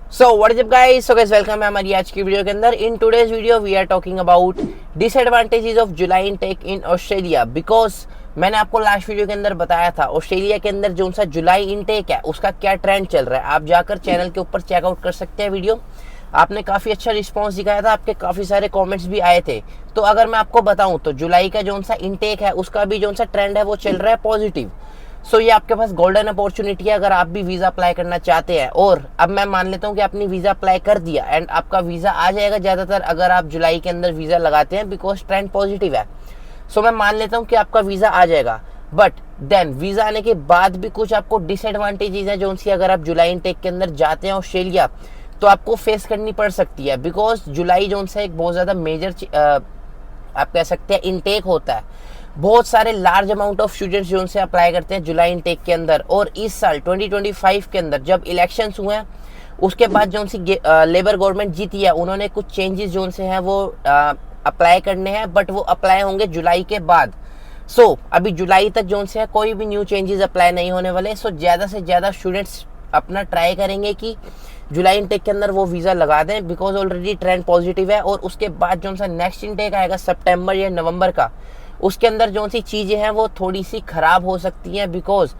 So what is up guys, so guys welcome है हमारी आज की वीडियो के अंदर। In today's video we are talking about disadvantages of July intake in Australia. Because मैंने आपको लास्ट वीडियो के अंदर बताया था ऑस्ट्रेलिया के अंदर जो सा जुलाई इनटेक है उसका क्या ट्रेंड चल रहा है। आप जाकर चैनल के ऊपर चेकआउट कर सकते हैं वीडियो। आपने काफ़ी अच्छा रिस्पॉन्स दिखाया था, आपके काफ़ी सारे कमेंट्स भी आए थे। तो अगर मैं आपको बताऊं तो जुलाई का जो सा इनटेक है उसका भी जो सा ट्रेंड है वो चल रहा है पॉजिटिव। सो ये आपके पास गोल्डन अपॉर्चुनिटी है अगर आप भी वीज़ा अप्लाई करना चाहते हैं। और अब मैं मान लेता हूँ कि आपने वीज़ा अप्लाई कर दिया एंड आपका वीज़ा आ जाएगा ज़्यादातर अगर आप जुलाई के अंदर वीज़ा लगाते हैं, बिकॉज ट्रेंड पॉजिटिव है। सो मैं मान लेता हूँ कि आपका वीज़ा आ जाएगा, बट देन वीज़ा आने के बाद भी कुछ आपको डिसएडवांटेजेस हैं जो उनसी अगर आप जुलाई इनटेक के अंदर जाते हैं ऑस्ट्रेलिया तो आपको फेस करनी पड़ सकती है। बिकॉज जुलाई जो उनसे एक बहुत ज़्यादा मेजर आप कह सकते हैं इनटेक होता है। बहुत सारे लार्ज अमाउंट ऑफ स्टूडेंट्स जो उनसे अप्लाई करते हैं जुलाई इनटेक के अंदर। और इस साल 2025 के अंदर जब इलेक्शंस हुए हैं उसके बाद जो उनसी लेबर गवर्नमेंट जीती है उन्होंने कुछ चेंजेस जो उनसे हैं वो अप्लाई करने हैं, बट वो अप्लाई होंगे जुलाई के बाद। सो अभी जुलाई तक जो उनसे है कोई भी न्यू चेंजेस अप्लाई नहीं होने वाले। सो ज़्यादा से ज़्यादा स्टूडेंट्स अपना ट्राई करेंगे कि जुलाई इनटेक के अंदर वो वीज़ा लगा दें, बिकॉज ऑलरेडी ट्रेंड पॉजिटिव है। और उसके बाद जो उनका नेक्स्ट इनटेक आएगा सितंबर या नवंबर का, उसके अंदर जो सी चीज़ें हैं वो थोड़ी सी ख़राब हो सकती हैं, बिकॉज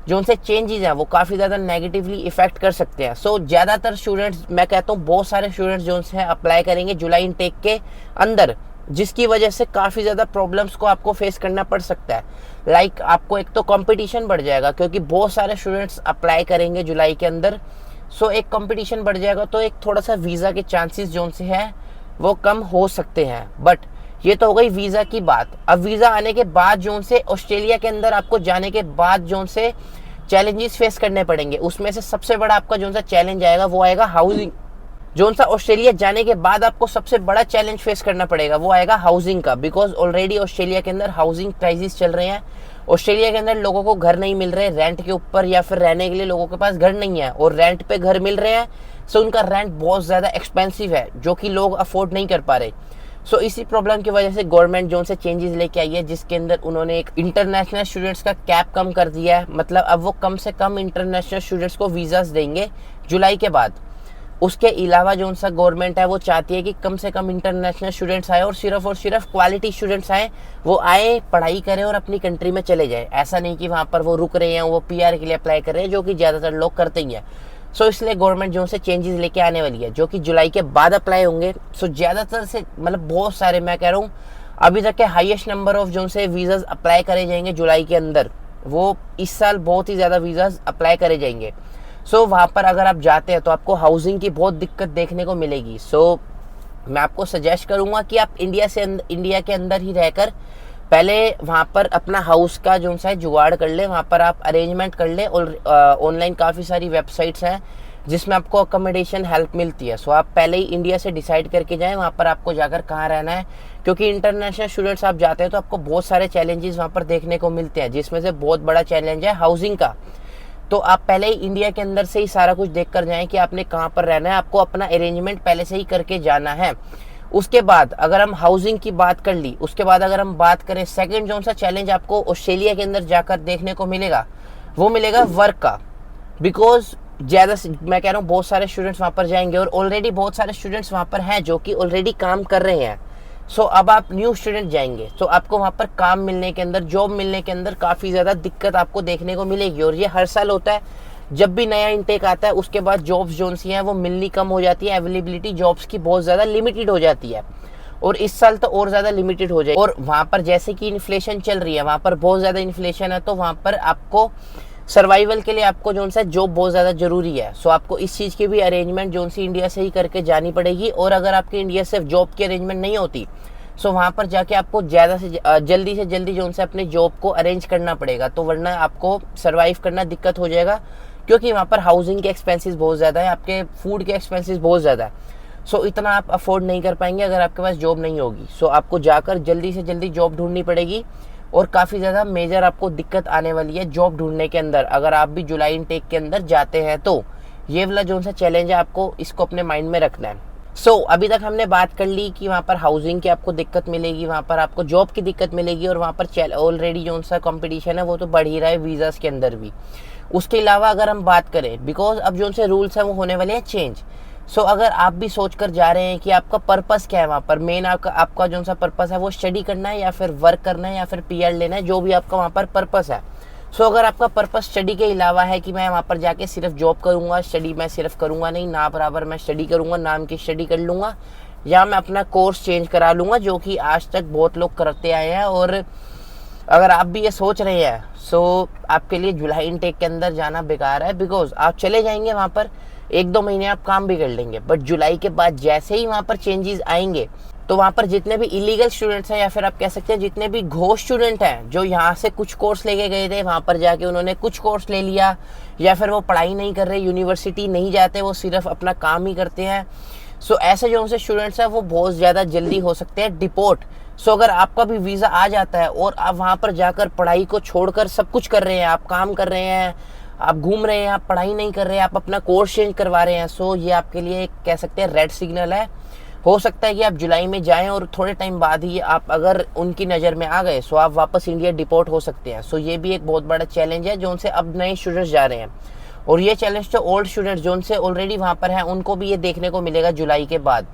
जो उनसे चेंजेस हैं वो काफ़ी ज़्यादा नेगेटिवली इफेक्ट कर सकते हैं। सो ज़्यादातर स्टूडेंट्स, मैं कहता हूँ बहुत सारे स्टूडेंट्स जो उनसे अप्लाई करेंगे जुलाई इनटेक के अंदर, जिसकी वजह से काफ़ी ज़्यादा प्रॉब्लम्स को आपको फेस करना पड़ सकता है। लाइक आपको एक तो कंपटीशन बढ़ जाएगा क्योंकि बहुत सारे स्टूडेंट्स अप्लाई करेंगे जुलाई के अंदर। सो एक कंपटीशन बढ़ जाएगा तो एक थोड़ा सा वीज़ा के चांसेस जो उनसे है वो कम हो सकते हैं। बट ये तो हो गई वीज़ा की बात। अब वीज़ा आने के बाद जो उनसे ऑस्ट्रेलिया के अंदर आपको जाने के बाद जो उनसे चैलेंजेस फेस करने पड़ेंगे, उसमें से सबसे बड़ा आपका जो उनसा चैलेंज आएगा वो आएगा हाउसिंग। जो उनसा ऑस्ट्रेलिया जाने के बाद आपको सबसे बड़ा चैलेंज फेस करना पड़ेगा वो आएगा हाउसिंग का। बिकॉज ऑलरेडी ऑस्ट्रेलिया के अंदर हाउसिंग क्राइसिस चल रहे हैं। ऑस्ट्रेलिया के अंदर लोगों को घर नहीं मिल रहे रेंट के ऊपर, या फिर रहने के लिए लोगों के पास घर नहीं है और रेंट पे घर मिल रहे हैं। सो उनका रेंट बहुत ज़्यादा एक्सपेंसिव है जो कि लोग अफोर्ड नहीं कर पा रहे। सो इसी प्रॉब्लम की वजह से गवर्नमेंट जो उनसे चेंजेस लेके आई है, जिसके अंदर उन्होंने एक इंटरनेशनल स्टूडेंट्स का कैप कम कर दिया है। मतलब अब वो कम से कम इंटरनेशनल स्टूडेंट्स को वीज़ास देंगे जुलाई के बाद। उसके अलावा जो उनसा गवर्नमेंट है वो चाहती है कि कम से कम इंटरनेशनल स्टूडेंट्स आए और सिर्फ क्वालिटी स्टूडेंट्स आए, वो आए पढ़ाई करें और अपनी कंट्री में चले जाए। ऐसा नहीं कि वहाँ पर वो रुक रहे हैं, वो पीआर के लिए अप्लाई कर रहे हैं, जो कि ज़्यादातर लोग करते ही हैं। सो इसलिए गवर्नमेंट जो से चेंजेस लेके आने वाली है जो कि जुलाई के बाद अप्लाई होंगे। सो ज़्यादातर से मतलब बहुत सारे, मैं कह रहा हूँ अभी तक के हाईएस्ट नंबर ऑफ जो से वीज़ाज अप्लाई करे जाएंगे जुलाई के अंदर, वो इस साल बहुत ही ज़्यादा वीज़ाज अप्लाई करे जाएंगे। सो वहाँ पर अगर आप जाते हैं तो आपको हाउसिंग की बहुत दिक्कत देखने को मिलेगी। सो मैं आपको सजेस्ट करूँगा कि आप इंडिया के अंदर ही रहकर पहले वहाँ पर अपना हाउस का जो सा जुगाड़ कर ले, वहाँ पर आप अरेंजमेंट कर ले। और ऑनलाइन काफ़ी सारी वेबसाइट्स हैं जिसमें आपको अकोमोडेशन हेल्प मिलती है। सो आप पहले ही इंडिया से डिसाइड करके जाएं वहाँ पर आपको जाकर कहाँ रहना है, क्योंकि इंटरनेशनल स्टूडेंट्स आप जाते हैं तो आपको बहुत सारे चैलेंजेस वहाँ पर देखने को मिलते हैं, जिसमें से बहुत बड़ा चैलेंज है हाउसिंग का। तो आप पहले ही इंडिया के अंदर से ही सारा कुछ देख कर जाएँ कि आपने कहाँ पर रहना है, आपको अपना अरेंजमेंट पहले से ही करके जाना है। उसके बाद अगर हम हाउसिंग की बात कर ली, उसके बाद अगर हम बात करें सेकंड जो सा चैलेंज आपको ऑस्ट्रेलिया के अंदर जाकर देखने को मिलेगा वो मिलेगा वर्क का। बिकॉज ज़्यादा मैं कह रहा हूँ बहुत सारे स्टूडेंट्स वहाँ पर जाएंगे और ऑलरेडी बहुत सारे स्टूडेंट्स वहाँ पर हैं जो कि ऑलरेडी काम कर रहे हैं। सो अब आप न्यू स्टूडेंट जाएंगे तो आपको वहाँ पर काम मिलने के अंदर, जॉब मिलने के अंदर काफ़ी ज़्यादा दिक्कत आपको देखने को मिलेगी। और ये हर साल होता है, जब भी नया इनटेक आता है उसके बाद जॉब्स जो सी हैं वो मिलनी कम हो जाती है, अवेलेबिलिटी जॉब्स की बहुत ज़्यादा लिमिटेड हो जाती है। और इस साल तो और ज़्यादा लिमिटेड हो जाएगी। और वहाँ पर जैसे कि इन्फ्लेशन चल रही है, वहाँ पर बहुत ज़्यादा इन्फ्लेशन है, तो वहाँ पर आपको सर्वाइवल के लिए आपको जो सा जॉब बहुत ज़्यादा ज़रूरी है। सो आपको इस चीज़ की भी अरेंजमेंट जो सी इंडिया से ही करके जानी पड़ेगी। और अगर आपके इंडिया से जॉब की अरेंजमेंट नहीं होती सो वहाँ पर जाके आपको ज़्यादा से जल्दी जो उनसे अपने जॉब को अरेंज करना पड़ेगा, तो वरना आपको सर्वाइव करना दिक्कत हो जाएगा, क्योंकि वहाँ पर हाउसिंग के एक्सपेंसेस बहुत ज़्यादा है, आपके फूड के एक्सपेंसेस बहुत ज़्यादा है। सो इतना आप अफोर्ड नहीं कर पाएंगे अगर आपके पास जॉब नहीं होगी। सो आपको जाकर जल्दी से जल्दी जॉब ढूंढनी पड़ेगी और काफ़ी ज़्यादा मेजर आपको दिक्कत आने वाली है जॉब ढूंढने के अंदर अगर आप भी जुलाई इनटेक के अंदर जाते हैं। तो ये वाला जो सा चैलेंज है आपको इसको अपने माइंड में रखना है। सो अभी तक हमने बात कर ली कि वहाँ पर हाउसिंग की आपको दिक्कत मिलेगी, वहाँ पर आपको जॉब की दिक्कत मिलेगी, और वहाँ पर ऑलरेडी जो सा कंपटीशन है वो तो बढ़ ही रहा है वीज़ास के अंदर भी। उसके अलावा अगर हम बात करें, बिकॉज अब जो उनसे रूल्स हैं वो होने वाले हैं चेंज। सो अगर आप भी सोच कर जा रहे हैं कि आपका पर्पस क्या है वहाँ पर, मेन आपका जो सा पर्पस है वो स्टडी करना है या फिर वर्क करना है या फिर पीआर लेना है, जो भी आपका वहाँ पर पर्पस है। सो अगर आपका पर्पस स्टडी के अलावा है कि मैं वहाँ पर जाके सिर्फ जॉब करूँगा, स्टडी मैं सिर्फ करूँगा नहीं, ना बराबर मैं स्टडी करूँगा, नाम की स्टडी कर लूँगा, या मैं अपना कोर्स चेंज करा लूँगा, जो कि आज तक बहुत लोग करते आए हैं। और अगर आप भी ये सोच रहे हैं, सो आपके लिए जुलाई इनटेक के अंदर जाना बेकार है, बिकॉज आप चले जाएंगे वहाँ पर, 1-2 महीने आप काम भी कर लेंगे, बट जुलाई के बाद जैसे ही वहाँ पर चेंजेस आएंगे तो वहाँ पर जितने भी इलीगल स्टूडेंट्स हैं, या फिर आप कह सकते हैं जितने भी घोष स्टूडेंट हैं जो यहाँ से कुछ कोर्स लेके गए थे, वहाँ पर जाके उन्होंने कुछ कोर्स ले लिया, या फिर वो पढ़ाई नहीं कर रहे, यूनिवर्सिटी नहीं जाते, वो सिर्फ अपना काम ही करते हैं। सो ऐसे जो उनसे स्टूडेंट्स हैं वो बहुत ज़्यादा जल्दी हो सकते हैं डिपोर्ट। सो अगर आपका भी वीज़ा आ जाता है और आप वहाँ पर जाकर पढ़ाई को छोड़कर सब कुछ कर रहे हैं, आप काम कर रहे हैं, आप घूम रहे हैं, आप पढ़ाई नहीं कर रहे हैं, आप अपना कोर्स चेंज करवा रहे हैं, सो ये आपके लिए एक कह सकते हैं रेड सिग्नल है। हो सकता है कि आप जुलाई में जाएं और थोड़े टाइम बाद ही आप अगर उनकी नज़र में आ गए, सो आप वापस इंडिया डिपोर्ट हो सकते हैं। सो ये भी एक बहुत बड़ा चैलेंज है जो उनसे अब नए स्टूडेंट्स जा रहे हैं, और ये चैलेंज तो ओल्ड स्टूडेंट्स जो उनसे ऑलरेडी वहाँ पर हैं उनको भी ये देखने को मिलेगा जुलाई के बाद।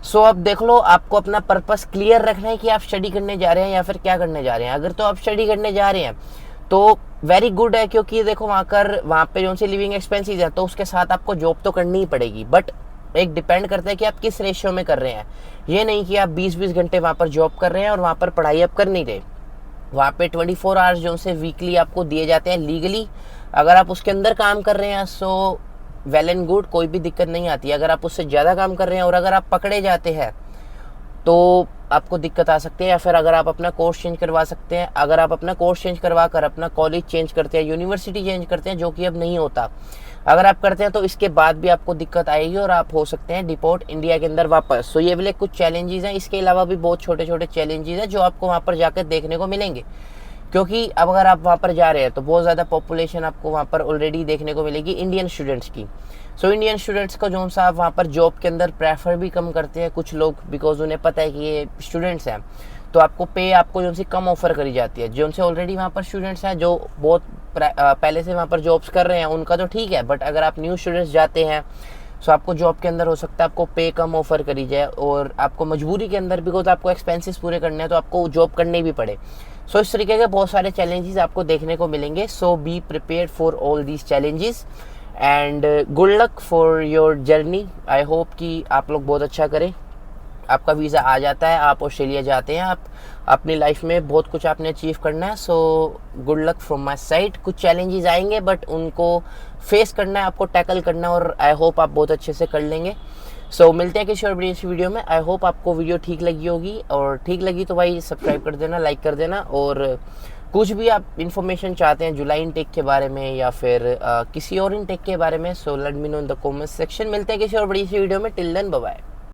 सो अब देख लो, आपको अपना पर्पस क्लियर रखना है कि आप स्टडी करने जा रहे हैं या फिर क्या करने जा रहे हैं। अगर तो आप स्टडी करने जा रहे हैं तो वेरी गुड है, क्योंकि देखो वहाँ पे जो सी लिविंग एक्सपेंसेस है तो उसके साथ आपको जॉब तो करनी ही पड़ेगी, बट एक डिपेंड करता है कि आप किस रेशियो में कर रहे हैं। ये नहीं कि आप 20-20 घंटे वहाँ पर जॉब कर रहे हैं और वहाँ पर पढ़ाई आप कर नहीं रहे। वहाँ पे 24 आवर्स जो से वीकली आपको दिए जाते हैं लीगली, अगर आप उसके अंदर काम कर रहे हैं सो वेल एंड गुड, कोई भी दिक्कत नहीं आती। अगर आप उससे ज़्यादा काम कर रहे हैं और अगर आप पकड़े जाते हैं तो आपको दिक्कत आ सकती है, या फिर अगर आप अपना कोर्स चेंज करवा सकते हैं, अगर आप अपना कोर्स चेंज करवा कर अपना कॉलेज चेंज करते हैं, यूनिवर्सिटी चेंज करते हैं, जो कि अब नहीं होता, अगर आप करते हैं तो इसके बाद भी आपको दिक्कत आएगी और आप हो सकते हैं डिपोर्ट इंडिया के अंदर वापस। सो ये वाले कुछ चैलेंजेस हैं, इसके अलावा भी बहुत छोटे छोटे चैलेंजेस हैं जो आपको वहाँ पर जाकर देखने को मिलेंगे, क्योंकि अब अगर आप वहाँ पर जा रहे हैं तो बहुत ज़्यादा पॉपुलेशन आपको वहाँ पर ऑलरेडी देखने को मिलेगी इंडियन स्टूडेंट्स की। सो इंडियन स्टूडेंट्स को जो सा वहाँ पर जॉब के अंदर प्रेफर भी कम करते हैं कुछ लोग, बिकॉज उन्हें पता है कि ये स्टूडेंट्स हैं, तो आपको जो सी कम ऑफर करी जाती है। जो से ऑलरेडी वहाँ पर स्टूडेंट्स हैं जो बहुत पहले से वहाँ पर जॉब्स कर रहे हैं उनका तो ठीक है, बट अगर आप न्यू स्टूडेंट्स जाते हैं सो आपको जॉब के अंदर हो सकता है आपको पे कम ऑफर करी जाए, और आपको मजबूरी के अंदर, बिकॉज आपको एक्सपेंसेस पूरे करने हैं तो आपको जॉब करनी भी पड़े। सो इस तरीके के बहुत सारे चैलेंजेस आपको देखने को मिलेंगे। So be prepared for all these challenges and good luck for your journey. I hope कि आप लोग बहुत अच्छा करें, आपका वीज़ा आ जाता है, आप ऑस्ट्रेलिया जाते हैं, आप अपनी लाइफ में बहुत कुछ आपने अचीव करना है। So good luck from my side. कुछ चैलेंजेस आएंगे बट उनको फेस करना है, आपको टैकल करना है, और आई होप आप बहुत अच्छे से कर लेंगे। सो मिलते हैं किसी और बड़ी अच्छी वीडियो में। आई होप आपको वीडियो ठीक लगी होगी, और ठीक लगी तो भाई सब्सक्राइब कर देना, लाइक कर देना, और कुछ भी आप इन्फॉर्मेशन चाहते हैं जुलाई इनटेक के बारे में या फिर किसी और इनटेक के बारे में, so let me know in the comment section. मिलते हैं किसी और बड़ी सी वीडियो में। Till then bye bye.